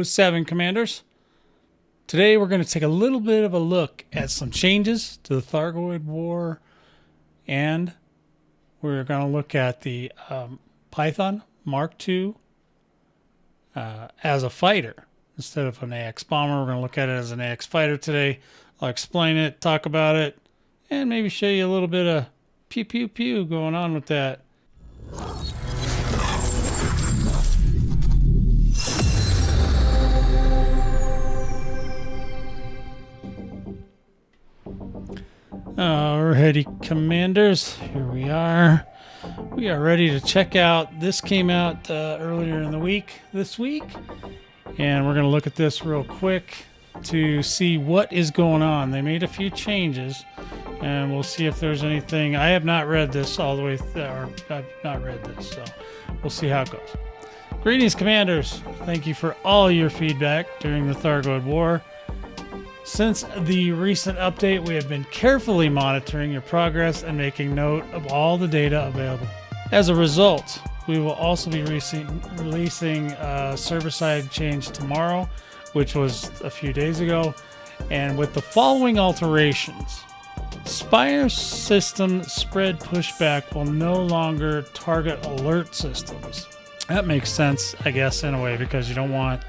7 Commanders. Today we're going to take a little bit of a look at some changes to the Thargoid War, and we're going to look at the Python Mark II as a fighter. Instead of an AX bomber, we're going to look at it as an AX fighter today. I'll explain it, talk about it, and maybe show you a little bit of pew pew pew going on with that. Alrighty, Commanders, here we are. We are ready to check out. This came out earlier in the week, this week, and we're going to look at this real quick to see what is going on. They made a few changes, and we'll see if there's anything. I have not read this all the way, or I've not read this, so we'll see how it goes. Greetings, Commanders. Thank you for all your feedback during the Thargoid War. Since the recent update, we have been carefully monitoring your progress and making note of all the data available. As a result, we will also be releasing a server-side change tomorrow, which was a few days ago, and with the following alterations. Spire system spread pushback will no longer target alert systems. That makes sense, I guess, in a way, because you don't want,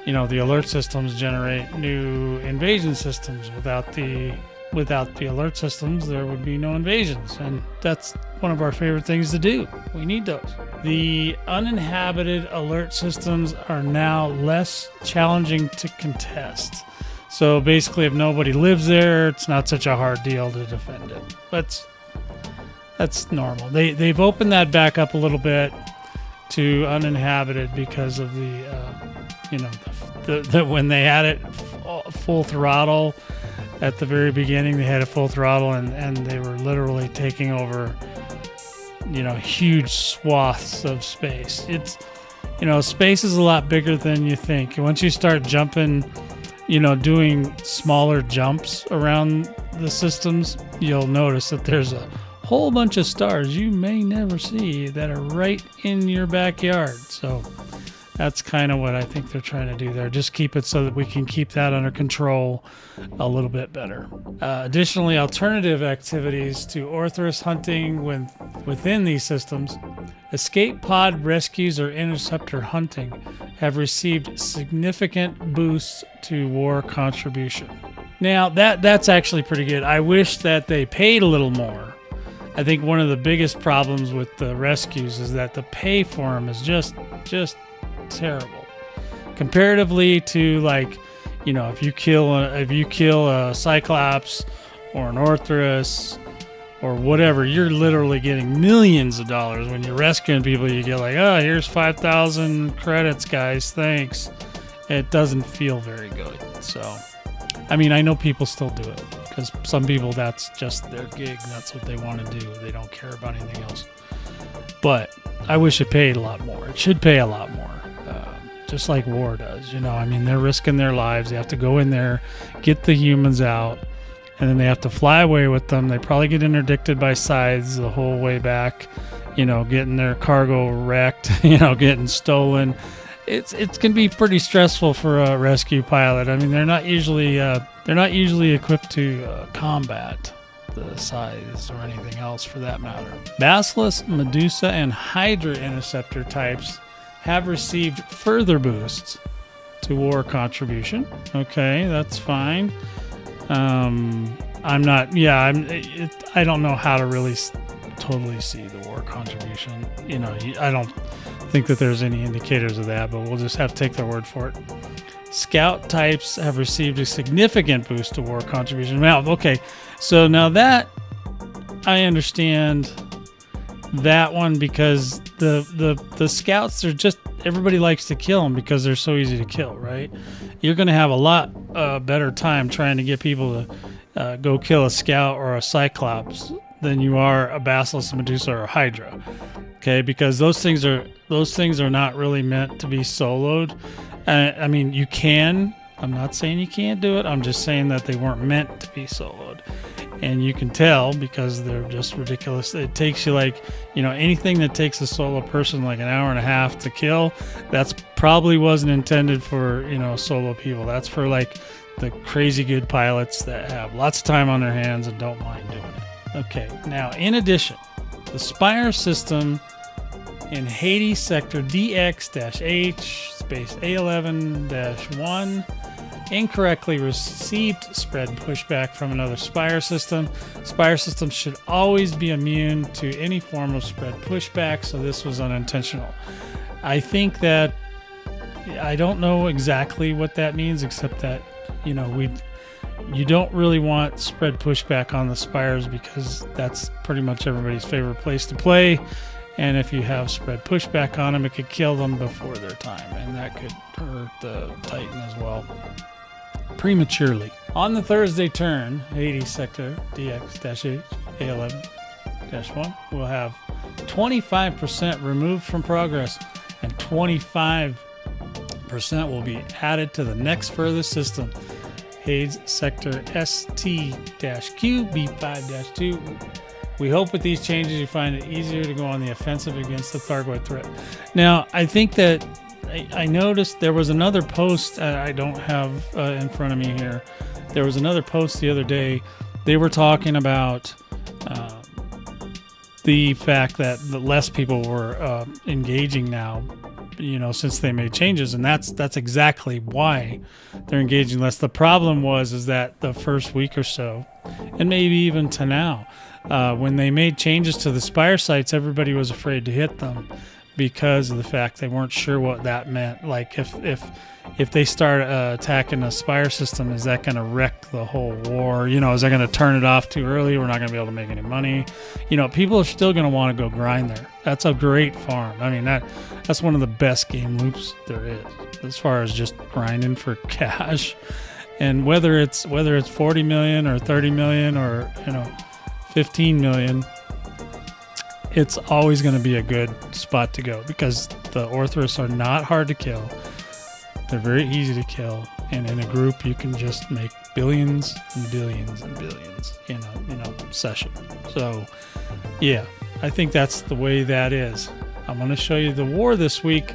the alert systems generate new invasion systems. Without the alert systems, there would be no invasions, and that's one of our favorite things to do. We need those. The uninhabited alert systems are now less challenging to contest. So basically, if nobody lives there, it's not such a hard deal to defend it. That's normal. They've opened that back up a little bit to uninhabited because of the when they had it full throttle at the very beginning. They had it full throttle, and they were literally taking over huge swaths of space. It's space is a lot bigger than you think. Once you start jumping, doing smaller jumps around the systems, you'll notice that there's a whole bunch of stars you may never see that are right in your backyard. So that's kind of what I think they're trying to do there. Just keep it so that we can keep that under control a little bit better. Additionally, alternative activities to Orthrus hunting within these systems, escape pod rescues or interceptor hunting have received significant boosts to war contribution. Now, that's actually pretty good. I wish that they paid a little more. I think one of the biggest problems with the rescues is that the pay for them is just terrible comparatively to, if you kill a Cyclops or an Orthrus or whatever, you're literally getting millions of dollars. When you're rescuing people, you get here's 5,000 credits, guys, thanks. It doesn't feel very good. So I know people still do it because some people, that's just their gig. That's what they want to do. They don't care about anything else. But I wish it paid a lot more. It should pay a lot more. Just like war does, they're risking their lives. They have to go in there, get the humans out, and then they have to fly away with them. They probably get interdicted by scythes the whole way back, getting their cargo wrecked, getting stolen. It's going to be pretty stressful for a rescue pilot. They're not usually equipped to combat the scythes or anything else for that matter. Basilisk, Medusa, and Hydra interceptor types have received further boosts to war contribution. Okay, that's fine. I don't know how to really totally see the war contribution. I don't think that there's any indicators of that, but we'll just have to take their word for it. Scout types have received a significant boost to war contribution. Now, okay, so now that I understand that one, because the scouts are just, everybody likes to kill them because they're so easy to kill, right? You're going to have a lot better time trying to get people to go kill a scout or a Cyclops than you are a Basilisk, a Medusa, or a Hydra. Okay, because those things are not really meant to be soloed. You can. I'm not saying you can't do it. I'm just saying that they weren't meant to be soloed. and you can tell because they're just ridiculous. It takes you like, anything that takes a solo person like an hour and a half to kill, that's probably wasn't intended for, solo people. That's for like the crazy good pilots that have lots of time on their hands and don't mind doing it. Okay, now in addition, the Spire system in Hades sector DX-H space A11-1 incorrectly received spread pushback from another Spire system. Spire systems should always be immune to any form of spread pushback, so this was unintentional. I think that, I don't know exactly what that means, except that, you don't really want spread pushback on the Spires because that's pretty much everybody's favorite place to play. And if you have spread pushback on them, it could kill them before their time, and that could hurt the Titan as well prematurely. On the Thursday turn, Hades sector DX-H A11-1 will have 25% removed from progress, and 25% will be added to the next furthest system, Hades sector ST-Q B5-2. We hope with these changes you find it easier to go on the offensive against the Thargoid threat. Now, I think that I noticed there was another post I don't have in front of me here. There was another post the other day. They were talking about the fact that less people were engaging now, since they made changes, and that's exactly why they're engaging less. The problem is that the first week or so, and maybe even to now, when they made changes to the Spire sites, everybody was afraid to hit them because of the fact they weren't sure what that meant. Like if they start attacking a Spire system, is that going to wreck the whole war? Is that going to turn it off too early? We're not going to be able to make any money. People are still going to want to go grind there. That's a great farm. I mean, that's one of the best game loops there is as far as just grinding for cash. And whether it's 40 million or 30 million or 15 million, it's always going to be a good spot to go because the Orthrus are not hard to kill. They're very easy to kill, and in a group you can just make billions and billions and billions in a session. So yeah, I think that's the way that is. I'm going to show you the war this week.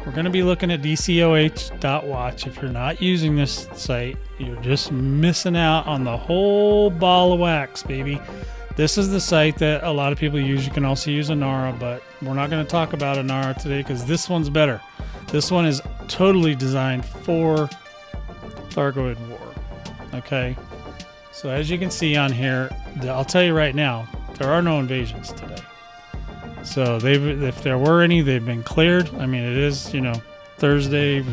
We're going to be looking at DCOH.watch. If you're not using this site, you're just missing out on the whole ball of wax, baby. This is the site that a lot of people use. You can also use Inara, but we're not going to talk about Inara today because this one's better. This one is totally designed for Thargoid War. Okay? So as you can see on here, I'll tell you right now, there are no invasions today. So if there were any, they've been cleared. I mean, it is, Thursday, a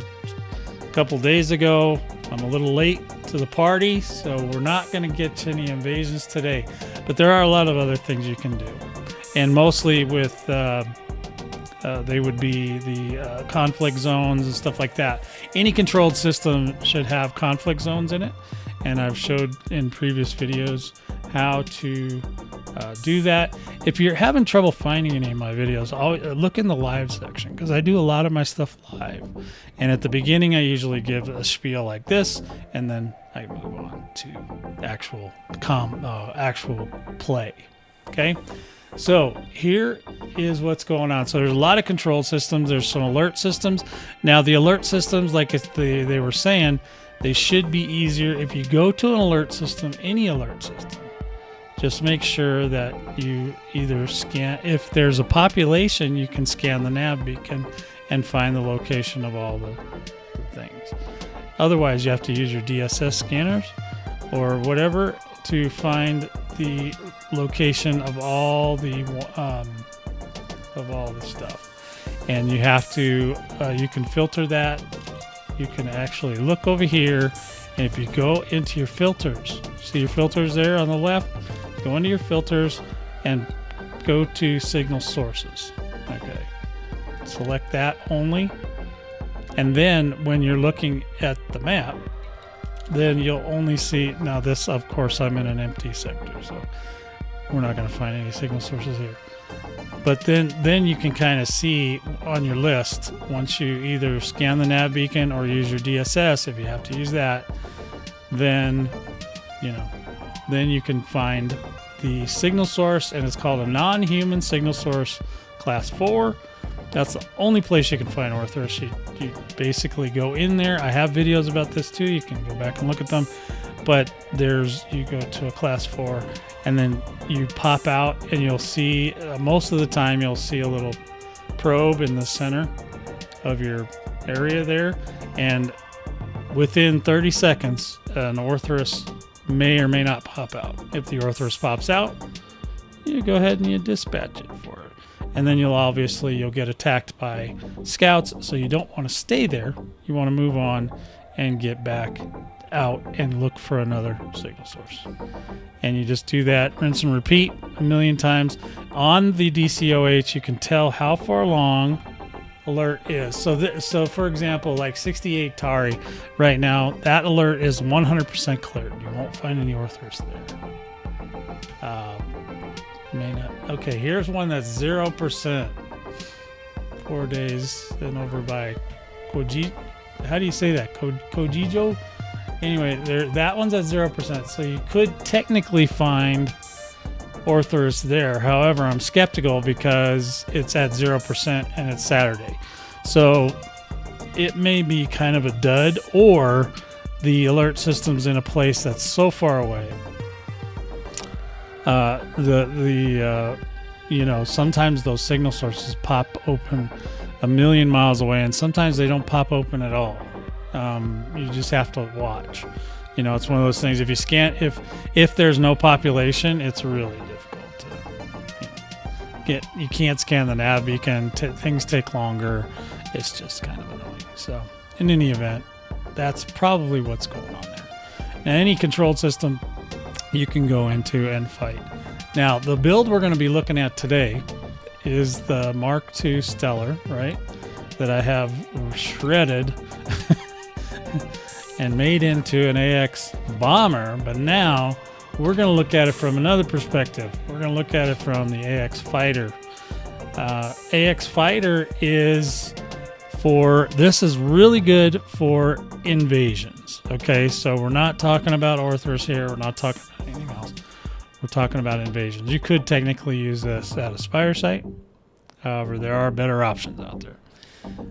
couple days ago. I'm a little late to the party, so we're not going to get to any invasions today. But there are a lot of other things you can do. And mostly with, they would be the conflict zones and stuff like that. Any controlled system should have conflict zones in it. And I've showed in previous videos how to do that. If you're having trouble finding any of my videos, look in the live section because I do a lot of my stuff live. And at the beginning, I usually give a spiel like this, and then I move on to actual play. Okay, so here is what's going on. So there's a lot of control systems. There's some alert systems. Now the alert systems, like they were saying, they should be easier. If you go to an alert system, any alert system, just make sure that you either scan, if there's a population, you can scan the nav beacon and find the location of all the things. Otherwise, you have to use your DSS scanners or whatever to find the location of all the stuff. And you have to, you can filter that. You can actually look over here, and if you go into your filters, see your filters there on the left, go into your filters and go to signal sources. Okay, select that only, and then when you're looking at the map, then you'll only see, now this, of course, I'm in an empty sector, so we're not going to find any signal sources here. But then you can kind of see on your list, once you either scan the nav beacon or use your DSS, if you have to use that, then, then you can find the signal source, and it's called a non-human signal source class 4. That's the only place you can find Orthrus. You basically go in there. I have videos about this too. You can go back and look at them. But you go to a class 4, and then you pop out, and you'll see, most of the time, you'll see a little probe in the center of your area there. And within 30 seconds, an Orthrus may or may not pop out. If the Orthrus pops out, you go ahead and you dispatch it for it. And then you'll get attacked by scouts, so you don't want to stay there. You want to move on and get back out and look for another signal source. And you just do that, rinse and repeat a million times. On the DCOH, you can tell how far along alert is. So for example, like 68 Tari right now, that alert is 100% cleared. You won't find any Orthrus there. May not. Okay, here's one that's 0%. 4 days and over by Koji. How do you say that? Kojijo? Anyway, that one's at 0%. So you could technically find Orthrus there. However, I'm skeptical because it's at 0% and it's Saturday. So it may be kind of a dud, or the alert system's in a place that's so far away. Sometimes those signal sources pop open a million miles away, and sometimes they don't pop open at all. You just have to watch. It's one of those things. If you scan, if there's no population, it's really difficult to get. You can't scan the nav beacon. Things take longer. It's just kind of annoying. So, in any event, that's probably what's going on there. Now, any controlled system you can go into and fight. Now, the build we're going to be looking at today is the Mark II Stellar, right? That I have shredded and made into an AX bomber, but now we're going to look at it from another perspective. We're going to look at it from the AX fighter. AX fighter this is really good for invasions. Okay, so we're not talking about Orthrus here. We're not talking about anything else. We're talking about invasions. You could technically use this at a Spire site. However, there are better options out there.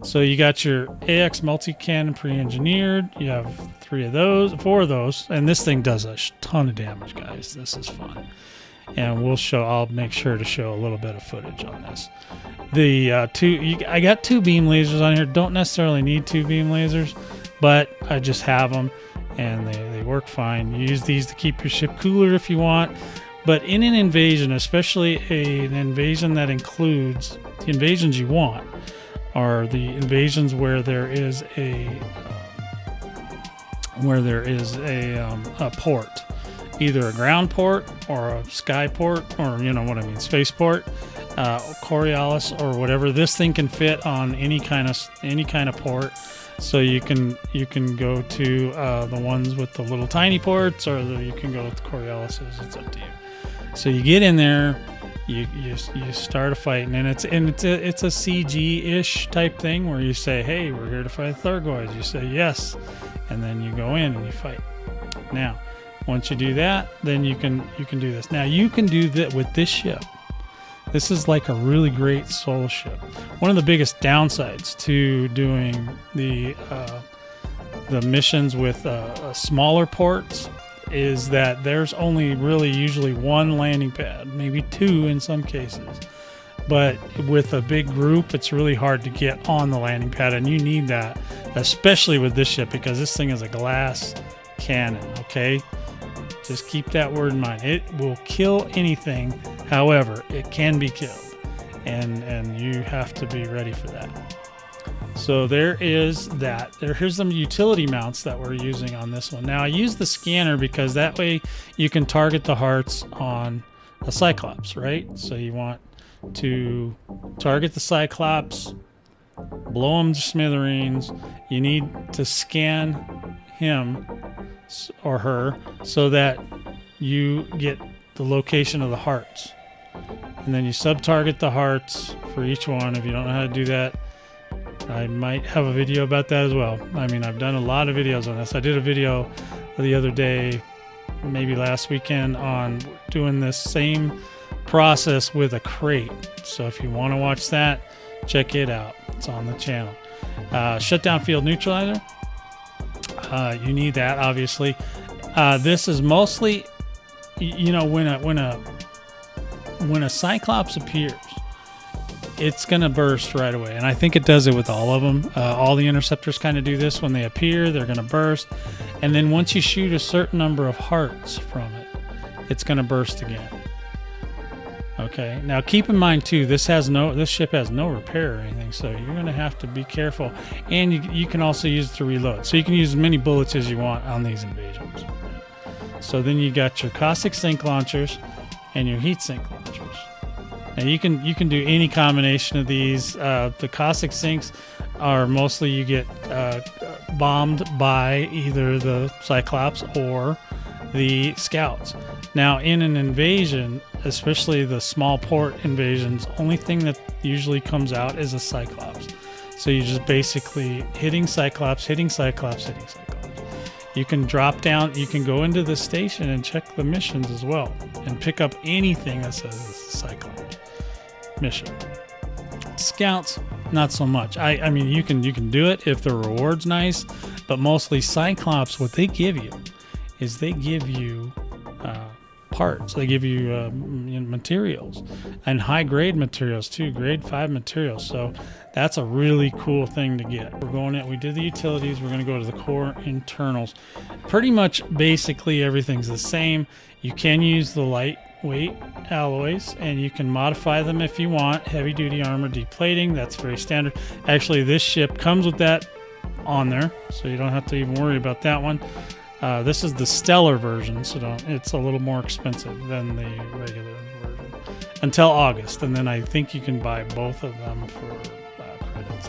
So you got your AX multi-cannon pre-engineered. You have 4 of those, and this thing does a ton of damage, guys. This is fun, and I'll make sure to show a little bit of footage on this. I got 2 beam lasers on here. Don't necessarily need 2 beam lasers, but I just have them, and they work fine. You use these to keep your ship cooler if you want. But in an invasion, especially an invasion that includes the invasions you want, are the invasions where there is a port, either a ground port or a sky port, or space port, Coriolis or whatever. This thing can fit on any kind of port. So you can go to the ones with the little tiny ports, or you can go with the Coriolises. It's up to you. So you get in there. You start a fight, and it's a CG-ish type thing where you say, hey, we're here to fight Thargoids. You say yes, and then you go in and you fight. Now, once you do that, then you can do this. Now, you can do that with this ship. This is like a really great soul ship. One of the biggest downsides to doing the missions with smaller ports is that there's only really usually 1 landing pad, maybe 2 in some cases. But with a big group, it's really hard to get on the landing pad, and you need that, especially with this ship, because this thing is a glass cannon, okay? Just keep that word in mind. It will kill anything. However, it can be killed, and you have to be ready for that. So there is that. Here's some utility mounts that we're using on this one. Now, I use the scanner because that way you can target the hearts on a Cyclops, right? So you want to target the Cyclops, blow him to smithereens. You need to scan him or her so that you get the location of the hearts. And then you sub-target the hearts for each one. If you don't know how to do that, I might have a video about that as well. I mean, I've done a lot of videos on this. I did a video the other day, maybe last weekend on doing this same process with a crate. So if you want to watch that, check it out. It's on the channel. Shutdown field neutralizer. You need that, obviously. This is mostly, you know, when a Cyclops appears, it's going to burst right away. And I think it does it with all of them. All the interceptors kind of do this. When they appear, they're going to burst. And then once you shoot a certain number of hearts from it, it's going to burst again. Okay. Now keep in mind too, this ship has no repair or anything, so you're going to have to be careful. And you can also use it to reload. So you can use as many bullets as you want on these invasions. So then you got your caustic sink launchers and your heat sink launchers. Now you can do any combination of these. The caustic sinks are mostly you get bombed by either the Cyclops or the scouts. Now in an invasion, especially the small port invasions, only thing that usually comes out is a Cyclops. So you just basically hitting Cyclops, hitting Cyclops, hitting Cyclops. You can drop down, you can go into the station and check the missions as well and pick up anything that says it's a Cyclops mission. Scouts, not so much. I mean, you can do it if the reward's nice, but mostly Cyclops, what they give you is they give you parts. They give you materials, and high grade materials too, grade 5 materials. So that's a really cool thing to get. We did the utilities. We're going to go to the core internals. Pretty much basically everything's the same. You can use the lightweight alloys and you can modify them if you want. Heavy duty armor deplating, that's very standard. Actually, this ship comes with that on there, so you don't have to even worry about that one. This is the stellar version, so it's a little more expensive than the regular version until August, and then I think you can buy both of them for credits.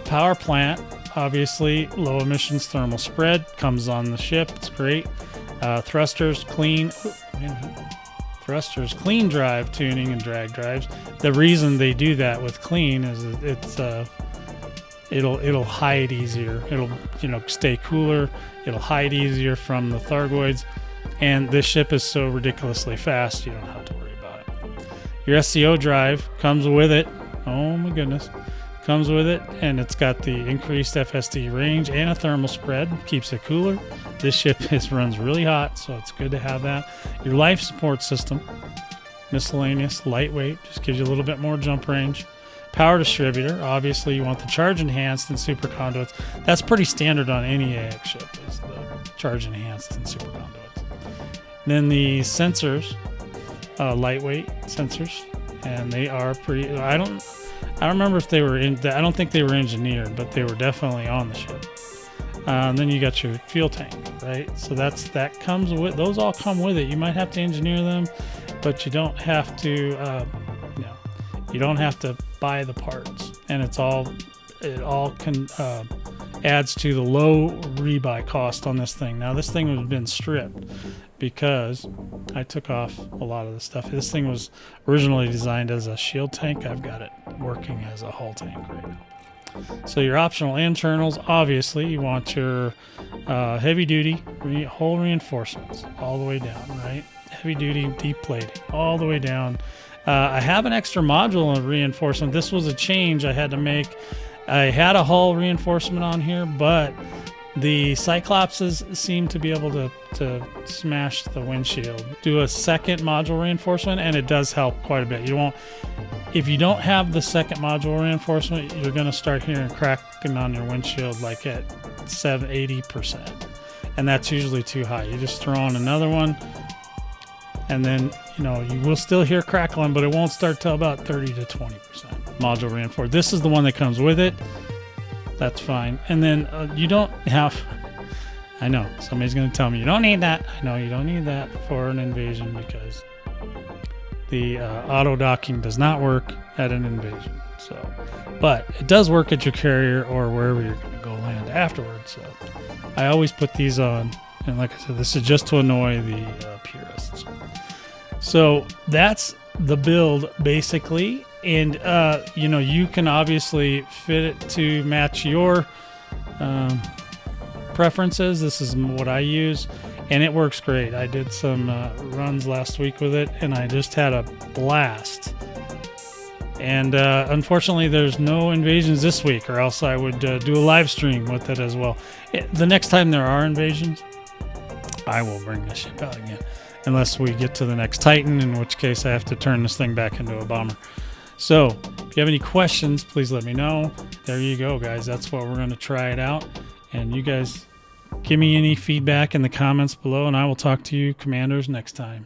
Power plant, obviously low emissions thermal spread comes on the ship. It's great. Thrusters clean drive tuning and drag drives. The reason they do that with clean is it'll hide easier. It'll stay cooler. It'll hide easier from the Thargoids, and this ship is so ridiculously fast you don't have to worry about it. Your SCO drive comes with it. Oh my goodness, comes with it, and it's got the increased FSD range and a thermal spread, keeps it cooler. This ship runs really hot, so it's good to have that. Your life support system, miscellaneous, lightweight, just gives you a little bit more jump range. Power distributor, obviously you want the charge enhanced and super conduits. That's pretty standard on any AX ship, is the charge enhanced and super conduits. Then the sensors, lightweight sensors, and they are pretty. I don't remember if they were in. I don't think they were engineered, but they were definitely on the ship. And then you got your fuel tank, right? So that comes with. Those all come with it. You might have to engineer them, but you don't have to. You don't have to buy the parts, and it all adds to the low rebuy cost on this thing. Now this thing has been stripped because I took off a lot of the stuff. This thing was originally designed as a shield tank. I've got it working as a hull tank right now. So your optional internals, obviously you want your heavy duty hull reinforcements all the way down, right? Heavy duty deep plating all the way down. I have an extra module of reinforcement. This was a change I had to make. I had a hull reinforcement on here, but the Cyclopses seem to be able to smash the windshield. Do a second module reinforcement, and it does help quite a bit. If you don't have the second module reinforcement, you're going to start hearing cracking on your windshield like at 80%, and that's usually too high. You just throw on another one, and then you will still hear crackling, but it won't start till about 30 to 20% module reinforced. This is the one that comes with it. That's fine. And then you don't have, I know somebody's going to tell me you don't need that. I know you don't need that for an invasion because the auto docking does not work at an invasion. So, but it does work at your carrier or wherever you're going to go land afterwards. So I always put these on. And like I said, this is just to annoy the purists. So that's the build basically. And, you can obviously fit it to match your preferences. This is what I use, and it works great. I did some runs last week with it, and I just had a blast. And unfortunately, there's no invasions this week, or else I would do a live stream with it as well. The next time there are invasions, I will bring this ship out again. Unless we get to the next Titan, in which case I have to turn this thing back into a bomber. So, if you have any questions, please let me know. There you go, guys. That's what we're going to try it out. And you guys give me any feedback in the comments below, and I will talk to you, Commanders, next time.